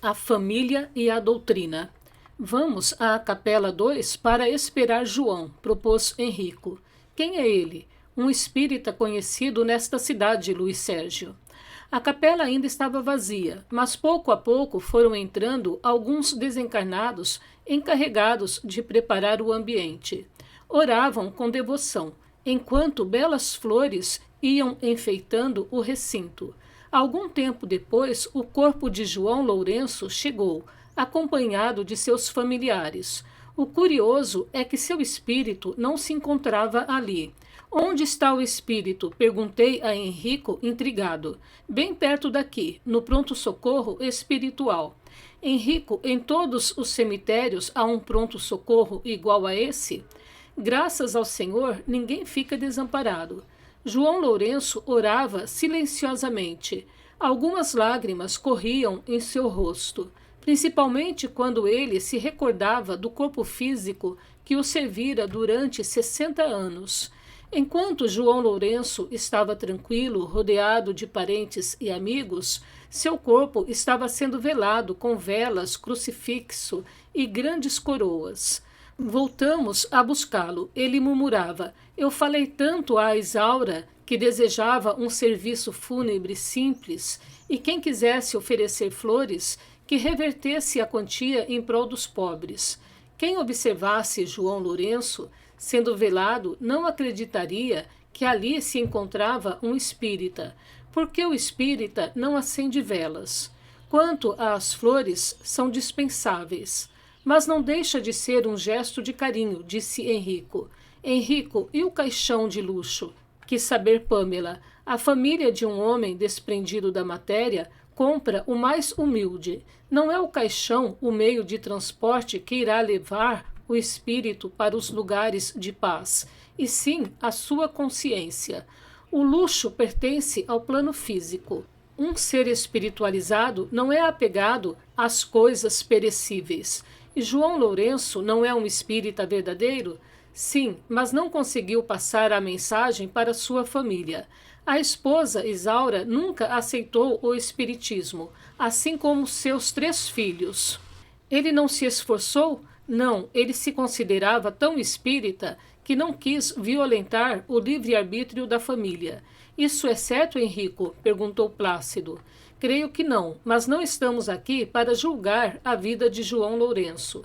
A família e a doutrina. Vamos à Capela 2 para esperar João, propôs Henrico. Quem é ele? Um espírita conhecido nesta cidade, Luiz Sérgio. A capela ainda estava vazia, mas pouco a pouco foram entrando alguns desencarnados encarregados de preparar o ambiente. Oravam com devoção, enquanto belas flores iam enfeitando o recinto. Algum tempo depois, o corpo de João Lourenço chegou, acompanhado de seus familiares. O curioso é que seu espírito não se encontrava ali. Onde está o espírito? Perguntei a Henrico, intrigado. Bem perto daqui, no pronto-socorro espiritual. Henrico, em todos os cemitérios há um pronto-socorro igual a esse? Graças ao Senhor, ninguém fica desamparado. João Lourenço orava silenciosamente. Algumas lágrimas corriam em seu rosto, principalmente quando ele se recordava do corpo físico que o servira durante 60 anos. Enquanto João Lourenço estava tranquilo, rodeado de parentes e amigos, seu corpo estava sendo velado com velas, crucifixo e grandes coroas. Voltamos a buscá-lo. Ele murmurava. Eu falei tanto a Isaura que desejava um serviço fúnebre simples e quem quisesse oferecer flores, que revertesse a quantia em prol dos pobres. Quem observasse João Lourenço sendo velado não acreditaria que ali se encontrava um espírita, porque o espírita não acende velas. Quanto às flores, são dispensáveis. Mas não deixa de ser um gesto de carinho, disse Henrico. Henrico, e o caixão de luxo? Quis saber Pamela. A família de um homem desprendido da matéria compra o mais humilde. Não é o caixão o meio de transporte que irá levar o espírito para os lugares de paz, e sim a sua consciência. O luxo pertence ao plano físico. Um ser espiritualizado não é apegado às coisas perecíveis. E João Lourenço não é um espírita verdadeiro? Sim, mas não conseguiu passar a mensagem para sua família. A esposa Isaura nunca aceitou o espiritismo, assim como seus 3 filhos. Ele não se esforçou? Não, ele se considerava tão espírita que não quis violentar o livre-arbítrio da família. Isso é certo, Henrico? Perguntou Plácido. Creio que não, mas não estamos aqui para julgar a vida de João Lourenço.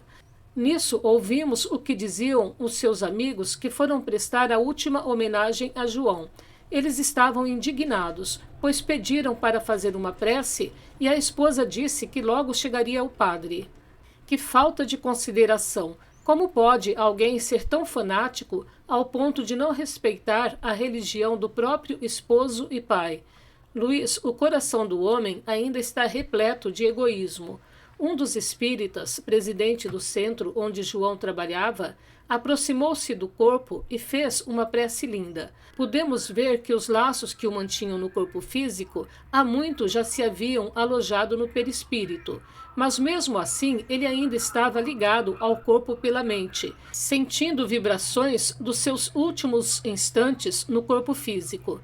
Nisso ouvimos o que diziam os seus amigos que foram prestar a última homenagem a João. Eles estavam indignados, pois pediram para fazer uma prece e a esposa disse que logo chegaria o padre. Que falta de consideração! Como pode alguém ser tão fanático ao ponto de não respeitar a religião do próprio esposo e pai? Luiz, o coração do homem ainda está repleto de egoísmo. Um dos espíritas, presidente do centro onde João trabalhava, aproximou-se do corpo e fez uma prece linda. Pudemos ver que os laços que o mantinham no corpo físico há muito já se haviam alojado no perispírito, mas mesmo assim ele ainda estava ligado ao corpo pela mente, sentindo vibrações dos seus últimos instantes no corpo físico.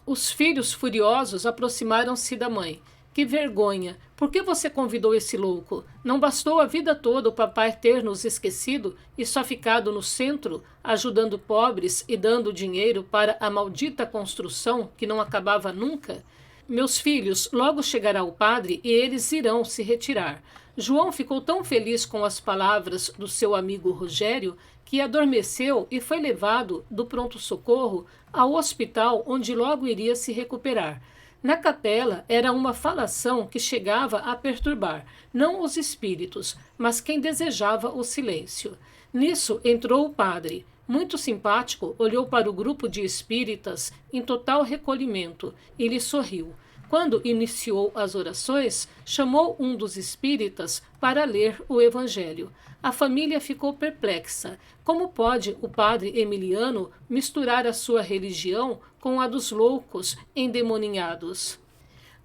Os filhos furiosos aproximaram-se da mãe. Que vergonha! Por que você convidou esse louco? Não bastou a vida toda o papai ter nos esquecido e só ficado no centro, ajudando pobres e dando dinheiro para a maldita construção que não acabava nunca? Meus filhos, logo chegará o padre e eles irão se retirar. João ficou tão feliz com as palavras do seu amigo Rogério que adormeceu e foi levado do pronto-socorro ao hospital onde logo iria se recuperar. Na capela era uma falação que chegava a perturbar, não os espíritos, mas quem desejava o silêncio. Nisso entrou o padre. Muito simpático, olhou para o grupo de espíritas em total recolhimento e lhe sorriu. Quando iniciou as orações, chamou um dos espíritas para ler o evangelho. A família ficou perplexa. Como pode o padre Emiliano misturar a sua religião com a dos loucos endemoninhados?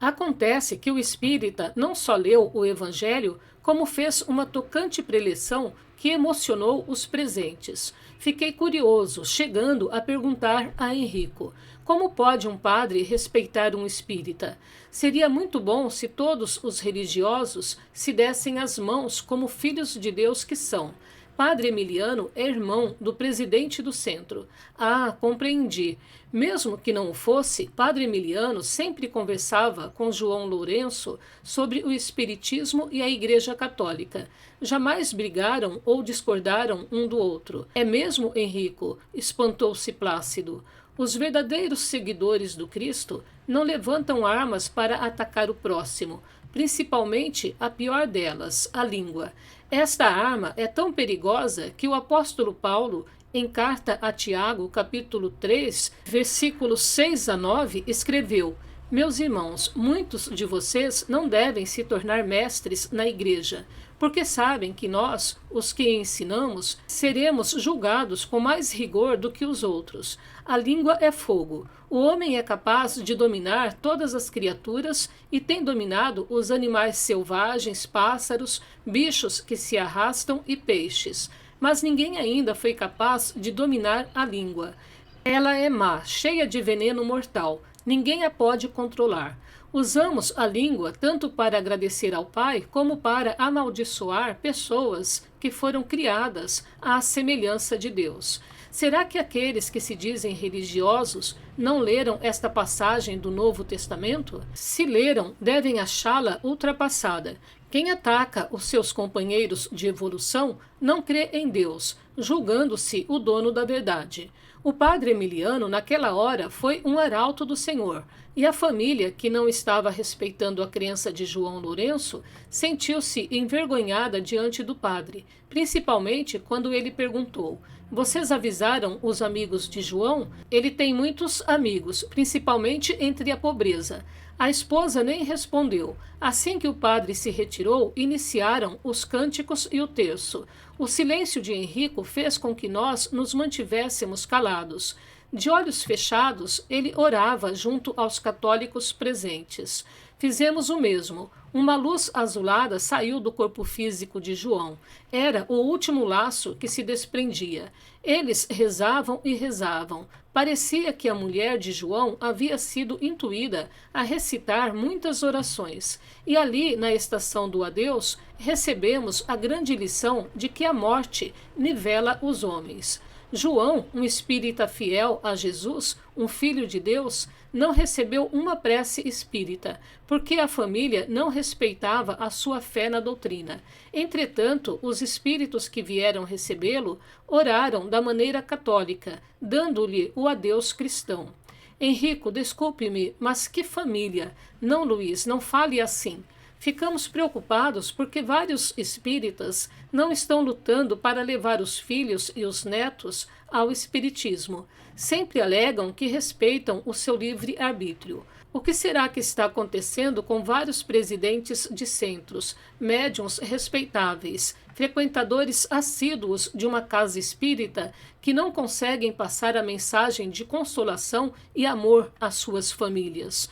Acontece que o espírita não só leu o evangelho, como fez uma tocante preleção que emocionou os presentes. Fiquei curioso, chegando a perguntar a Henrico: Como pode um padre respeitar um espírita? Seria muito bom se todos os religiosos se dessem as mãos como filhos de Deus que são. Padre Emiliano é irmão do presidente do centro. Ah, compreendi. Mesmo que não o fosse, Padre Emiliano sempre conversava com João Lourenço sobre o Espiritismo e a Igreja Católica. Jamais brigaram ou discordaram um do outro. É mesmo, Henrico? Espantou-se Plácido. Os verdadeiros seguidores do Cristo não levantam armas para atacar o próximo, principalmente a pior delas, a língua. Esta arma é tão perigosa que o apóstolo Paulo, em carta a Tiago, capítulo 3, versículos 6 a 9, escreveu: Meus irmãos, muitos de vocês não devem se tornar mestres na igreja, porque sabem que nós, os que ensinamos, seremos julgados com mais rigor do que os outros. A língua é fogo. O homem é capaz de dominar todas as criaturas e tem dominado os animais selvagens, pássaros, bichos que se arrastam e peixes. Mas ninguém ainda foi capaz de dominar a língua. Ela é má, cheia de veneno mortal. Ninguém a pode controlar. Usamos a língua tanto para agradecer ao Pai como para amaldiçoar pessoas que foram criadas à semelhança de Deus. Será que aqueles que se dizem religiosos não leram esta passagem do Novo Testamento? Se leram, devem achá-la ultrapassada. Quem ataca os seus companheiros de evolução não crê em Deus, julgando-se o dono da verdade. O padre Emiliano, naquela hora, foi um arauto do Senhor, e a família, que não estava respeitando a crença de João Lourenço, sentiu-se envergonhada diante do padre, principalmente quando ele perguntou: Vocês avisaram os amigos de João? Ele tem muitos amigos, principalmente entre a pobreza. A esposa nem respondeu. Assim que o padre se retirou, iniciaram os cânticos e o terço. O silêncio de Henrico fez com que nós nos mantivéssemos calados. De olhos fechados, ele orava junto aos católicos presentes. Fizemos o mesmo. Uma luz azulada saiu do corpo físico de João. Era o último laço que se desprendia. Eles rezavam e rezavam. Parecia que a mulher de João havia sido intuída a recitar muitas orações. E ali, na estação do adeus, recebemos a grande lição de que a morte nivela os homens. João, um espírita fiel a Jesus, um filho de Deus, não recebeu uma prece espírita, porque a família não respeitava a sua fé na doutrina. Entretanto, os espíritos que vieram recebê-lo oraram da maneira católica, dando-lhe o adeus cristão. Henrico, desculpe-me, mas que família? Não, Luiz, não fale assim. Ficamos preocupados porque vários espíritas não estão lutando para levar os filhos e os netos ao espiritismo. Sempre alegam que respeitam o seu livre-arbítrio. O que será que está acontecendo com vários presidentes de centros, médiuns respeitáveis, frequentadores assíduos de uma casa espírita que não conseguem passar a mensagem de consolação e amor às suas famílias?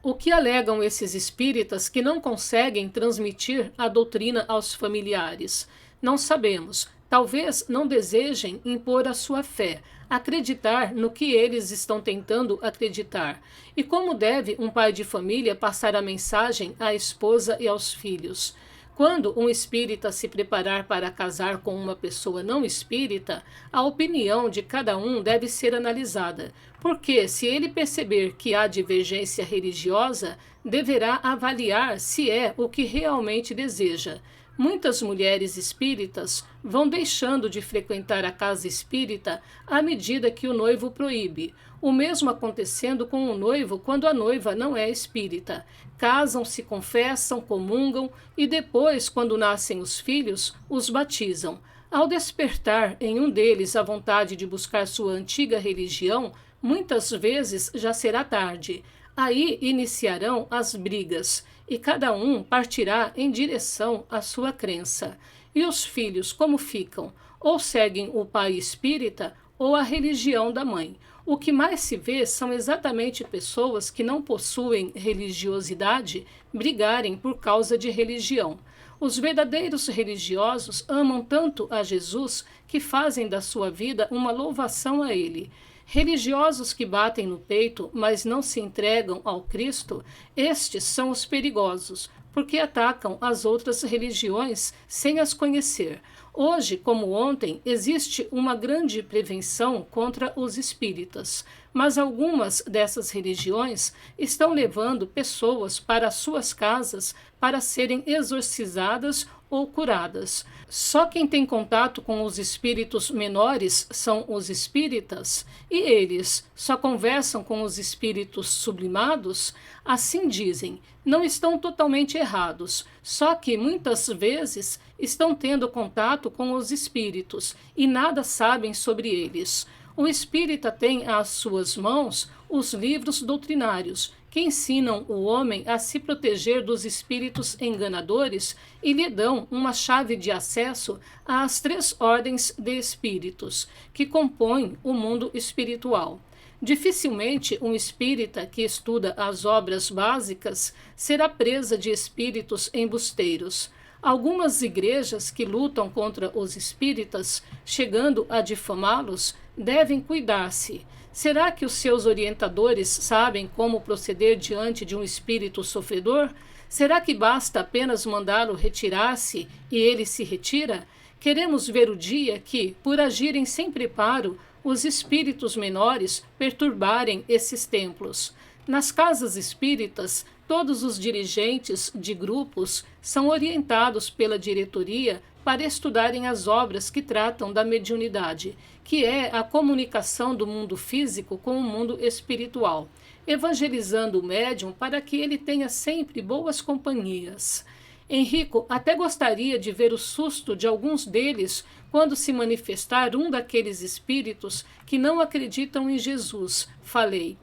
O que alegam esses espíritas que não conseguem transmitir a doutrina aos familiares? Não sabemos. Talvez não desejem impor a sua fé, acreditar no que eles estão tentando acreditar. E como deve um pai de família passar a mensagem à esposa e aos filhos? Quando um espírita se preparar para casar com uma pessoa não espírita, a opinião de cada um deve ser analisada, porque se ele perceber que há divergência religiosa, deverá avaliar se é o que realmente deseja. Muitas mulheres espíritas vão deixando de frequentar a casa espírita à medida que o noivo proíbe. O mesmo acontecendo com o noivo quando a noiva não é espírita. Casam, se confessam, comungam e depois, quando nascem os filhos, os batizam. Ao despertar em um deles a vontade de buscar sua antiga religião, muitas vezes já será tarde. Aí iniciarão as brigas, e cada um partirá em direção à sua crença. E os filhos como ficam? Ou seguem o pai espírita ou a religião da mãe. O que mais se vê são exatamente pessoas que não possuem religiosidade brigarem por causa de religião. Os verdadeiros religiosos amam tanto a Jesus que fazem da sua vida uma louvação a ele. Religiosos que batem no peito, mas não se entregam ao Cristo, estes são os perigosos, porque atacam as outras religiões sem as conhecer. Hoje, como ontem, existe uma grande prevenção contra os espíritas, mas algumas dessas religiões estão levando pessoas para suas casas para serem exorcizadas ou curadas. Só quem tem contato com os espíritos menores são os espíritas, e eles só conversam com os espíritos sublimados? Assim dizem, não estão totalmente errados, só que muitas vezes estão tendo contato com os espíritos e nada sabem sobre eles. O espírita tem às suas mãos os livros doutrinários, que ensinam o homem a se proteger dos espíritos enganadores e lhe dão uma chave de acesso às 3 ordens de espíritos, que compõem o mundo espiritual. Dificilmente um espírita que estuda as obras básicas será presa de espíritos embusteiros. Algumas igrejas que lutam contra os espíritas, chegando a difamá-los, devem cuidar-se. Será que os seus orientadores sabem como proceder diante de um espírito sofredor? Será que basta apenas mandá-lo retirar-se e ele se retira? Queremos ver o dia que, por agirem sem preparo, os espíritos menores perturbarem esses templos. Nas casas espíritas, todos os dirigentes de grupos são orientados pela diretoria para estudarem as obras que tratam da mediunidade, que é a comunicação do mundo físico com o mundo espiritual, evangelizando o médium para que ele tenha sempre boas companhias. Henrico até gostaria de ver o susto de alguns deles quando se manifestar um daqueles espíritos que não acreditam em Jesus, falei.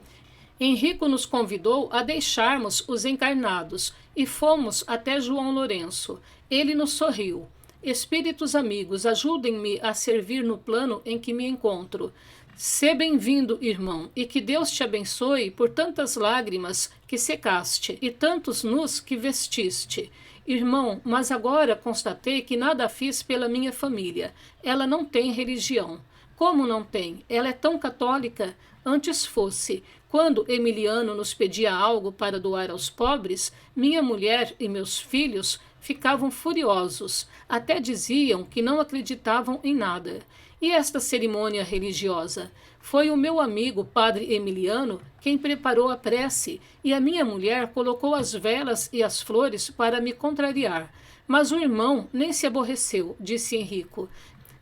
Henrico nos convidou a deixarmos os encarnados e fomos até João Lourenço. Ele nos sorriu. Espíritos amigos, ajudem-me a servir no plano em que me encontro. Sê bem-vindo, irmão, e que Deus te abençoe por tantas lágrimas que secaste e tantos nus que vestiste. Irmão, mas agora constatei que nada fiz pela minha família. Ela não tem religião. Como não tem? Ela é tão católica? Antes fosse. Quando Emiliano nos pedia algo para doar aos pobres, minha mulher e meus filhos ficavam furiosos, até diziam que não acreditavam em nada. E esta cerimônia religiosa? Foi o meu amigo, padre Emiliano, quem preparou a prece, e a minha mulher colocou as velas e as flores para me contrariar. Mas o irmão nem se aborreceu, disse Henrico.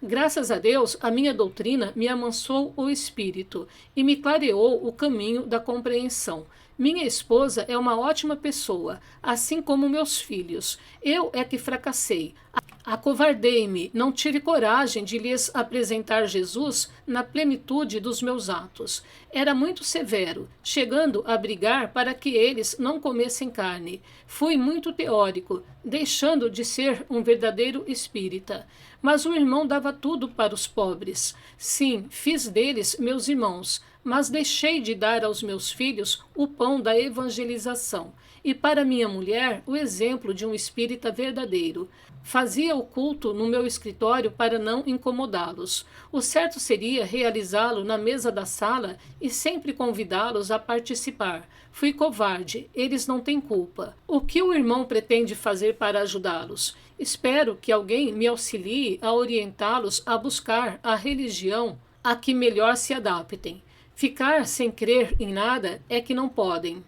Graças a Deus, a minha doutrina me amansou o espírito e me clareou o caminho da compreensão. Minha esposa é uma ótima pessoa, assim como meus filhos. Eu é que fracassei. Acovardei-me, não tive coragem de lhes apresentar Jesus na plenitude dos meus atos. Era muito severo, chegando a brigar para que eles não comessem carne. Fui muito teórico, deixando de ser um verdadeiro espírita. Mas o irmão dava tudo para os pobres. Sim, fiz deles meus irmãos, mas deixei de dar aos meus filhos o pão da evangelização. E para minha mulher, o exemplo de um espírita verdadeiro. Fazia o culto no meu escritório para não incomodá-los. O certo seria realizá-lo na mesa da sala e sempre convidá-los a participar. Fui covarde, eles não têm culpa. O que o irmão pretende fazer para ajudá-los? Espero que alguém me auxilie a orientá-los a buscar a religião a que melhor se adaptem. Ficar sem crer em nada é que não podem.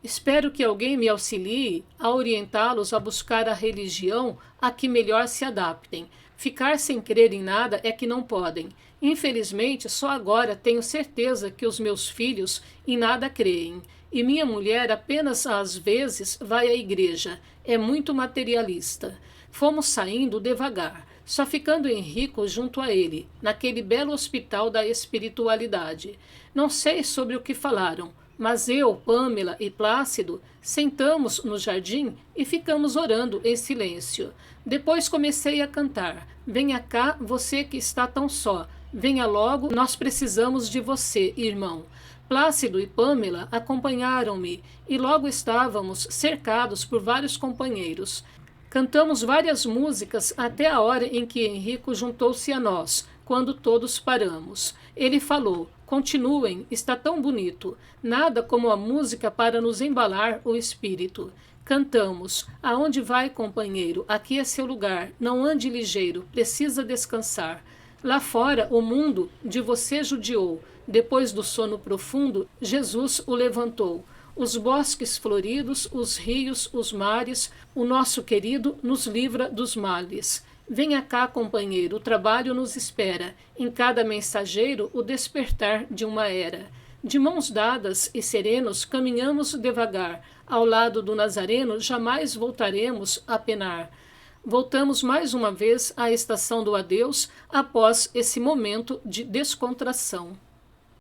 Espero que alguém me auxilie a orientá-los a buscar a religião a que melhor se adaptem. Ficar sem crer em nada é que não podem. Infelizmente, só agora tenho certeza que os meus filhos em nada creem. E minha mulher apenas às vezes vai à igreja. É muito materialista. Fomos saindo devagar, só ficando Henrico junto a ele, naquele belo hospital da espiritualidade. Não sei sobre o que falaram, mas eu, Pâmela e Plácido sentamos no jardim e ficamos orando em silêncio. Depois comecei a cantar. Venha cá, você que está tão só. Venha logo, nós precisamos de você, irmão. Plácido e Pâmela acompanharam-me e logo estávamos cercados por vários companheiros. Cantamos várias músicas até a hora em que Henrico juntou-se a nós, quando todos paramos. Ele falou, Continuem, está tão bonito. Nada como a música para nos embalar o espírito. Cantamos. Aonde vai, companheiro? Aqui é seu lugar. Não ande ligeiro. Precisa descansar. Lá fora, o mundo de você judiou. Depois do sono profundo, Jesus o levantou. Os bosques floridos, os rios, os mares, o nosso querido nos livra dos males. Venha cá, companheiro, o trabalho nos espera. Em cada mensageiro, o despertar de uma era. De mãos dadas e serenos, caminhamos devagar. Ao lado do Nazareno, jamais voltaremos a penar. Voltamos mais uma vez à estação do adeus após esse momento de descontração.